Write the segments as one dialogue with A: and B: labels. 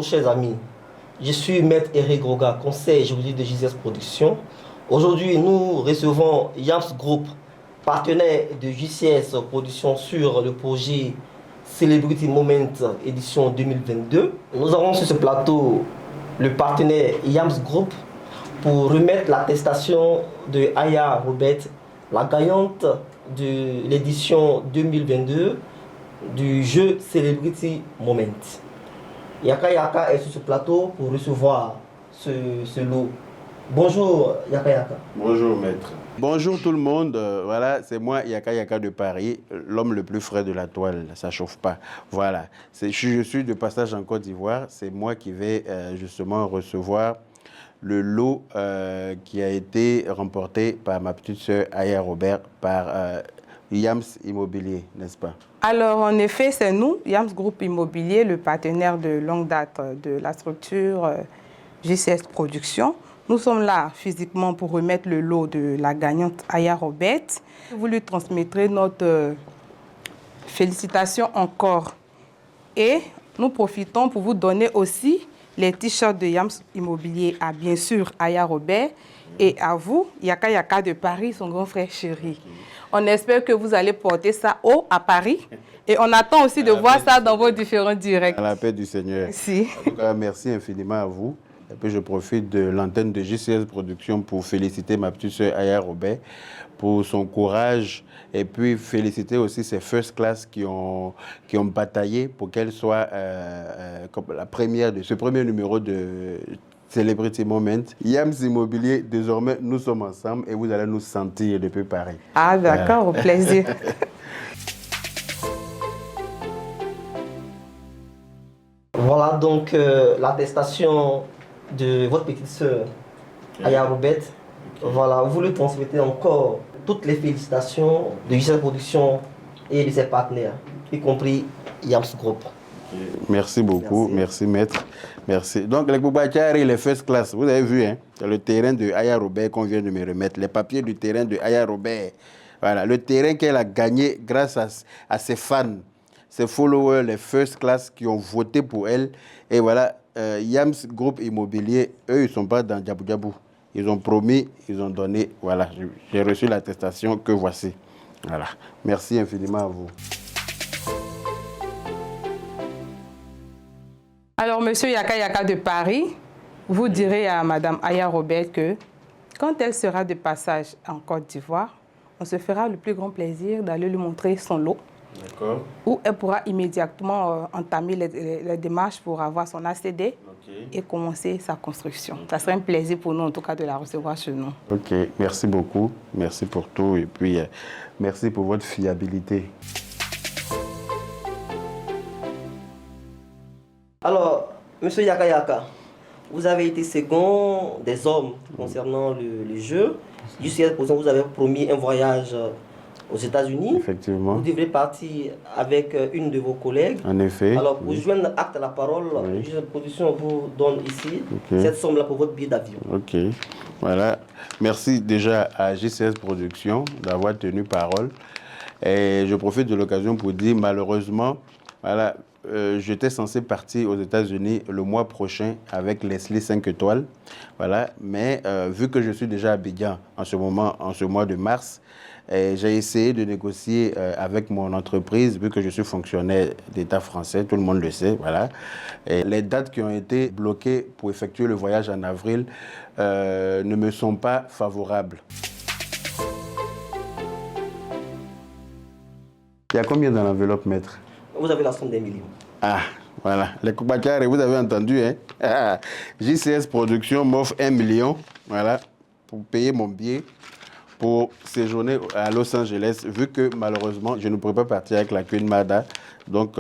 A: Bonjour chers amis, je suis Maître Eric Groga, conseiller juridique de JCS Productions. Aujourd'hui, nous recevons Yams Group, partenaire de JCS Productions sur le projet Celebrity Moment édition 2022. Nous avons sur ce plateau le partenaire Yams Group pour remettre l'attestation de Aya Robert, la gagnante de l'édition 2022 du jeu Celebrity Moment. Yaka Yaka est sur ce plateau pour recevoir ce lot. Bonjour Yaka Yaka.
B: Bonjour maître. Bonjour tout le monde, voilà, c'est moi Yaka Yaka de Paris, l'homme le plus frais de la toile, ça chauffe pas. Voilà, je suis de passage en Côte d'Ivoire, c'est moi qui vais justement recevoir le lot qui a été remporté par ma petite sœur Aya Robert, par Yams Immobilier, n'est-ce pas?
C: Alors, en effet, c'est nous, Yams Group Immobilier, le partenaire de longue date de la structure JCS Productions. Nous sommes là physiquement pour remettre le lot de la gagnante Aya Robert. Vous lui transmettrez notre félicitations encore. Et nous profitons pour vous donner aussi les t-shirts de Yams Immobilier à, bien sûr, Aya Robert et à vous, Yaka Yaka de Paris, son grand frère chéri. On espère que vous allez porter ça haut à Paris et on attend aussi de voir ça dans vos différents directs.
B: À la paix du Seigneur.
C: Si.
B: En tout cas, merci infiniment à vous. Et puis je profite de l'antenne de JCS Productions pour féliciter ma petite sœur Aya Robert pour son courage et puis féliciter aussi ces first class qui ont bataillé pour qu'elle soit comme la première de ce premier numéro de Celebrity Moment. Yams Immobilier, désormais, nous sommes ensemble et vous allez nous sentir depuis Paris.
C: Ah, d'accord, au plaisir.
A: Voilà donc l'attestation de votre petite sœur Aya Robert. Voilà, vous lui transmettez encore toutes les félicitations de JCS Productions et de ses partenaires, y compris Yams Group.
B: Merci beaucoup, merci maître. Merci. Donc, les Boubachari, les first class, vous avez vu, hein, c'est le terrain de Aya Robert qu'on vient de me remettre, les papiers du terrain de Aya Robert. Voilà, le terrain qu'elle a gagné grâce à ses fans, ses followers, les first class qui ont voté pour elle. Et voilà, Yams Group Immobilier, eux, ils ne sont pas dans Djabou Djabou. Ils ont promis, ils ont donné. Voilà, j'ai reçu l'attestation que voici. Voilà, merci infiniment à vous.
C: Alors, monsieur Yaka Yaka de Paris, vous direz à madame Aya Robert que quand elle sera de passage en Côte d'Ivoire, on se fera le plus grand plaisir d'aller lui montrer son lot.
B: D'accord.
C: Où elle pourra immédiatement entamer les démarches pour avoir son ACD et commencer sa construction. Ça serait un plaisir pour nous, en tout cas, de la recevoir chez nous.
B: Ok, merci beaucoup. Merci pour tout et puis merci pour votre fiabilité.
A: Alors, monsieur Yaka Yaka, vous avez été second des hommes concernant le jeu. JCS Productions, vous avez promis un voyage aux États-Unis.
B: Effectivement.
A: Vous devrez partir avec une de vos collègues.
B: En effet.
A: Alors, pour joindre acte à la parole, JCS Productions vous donne ici cette somme-là pour votre billet d'avion.
B: Ok. Voilà. Merci déjà à JCS Productions d'avoir tenu parole. Et je profite de l'occasion pour dire, malheureusement, voilà, j'étais censé partir aux États-Unis le mois prochain avec Leslie 5 étoiles. Voilà. Mais vu que je suis déjà à Abidjan en ce moment, en ce mois de mars, j'ai essayé de négocier avec mon entreprise, vu que je suis fonctionnaire d'État français, tout le monde le sait, voilà. Et les dates qui ont été bloquées pour effectuer le voyage en avril ne me sont pas favorables. Il y a combien dans l'enveloppe, maître?
A: Vous avez la somme d'1 million.
B: Ah, voilà. Les Koubachari, vous avez entendu, hein? JCS Productions m'offre 1 million, voilà, pour payer mon billet, pour séjourner à Los Angeles, vu que malheureusement, je ne pourrais pas partir avec la Queen Mada. Donc,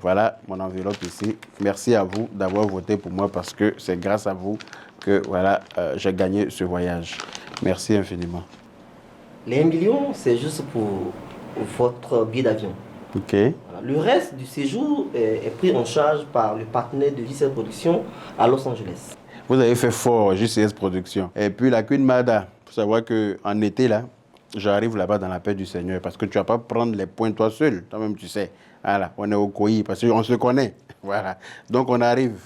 B: voilà mon enveloppe ici. Merci à vous d'avoir voté pour moi parce que c'est grâce à vous que voilà, j'ai gagné ce voyage. Merci infiniment.
A: Les 1 million, c'est juste pour votre billet d'avion.
B: OK.
A: Voilà. Le reste du séjour est pris en charge par le partenaire de JCS Productions à Los Angeles.
B: Vous avez fait fort, JCS Productions. Et puis la Queen Mada, il faut savoir qu'en été, là, j'arrive là-bas dans la paix du Seigneur parce que tu ne vas pas prendre les points toi seul, toi-même tu sais. Voilà, on est au COI parce qu'on se connaît. Voilà. Donc, on arrive.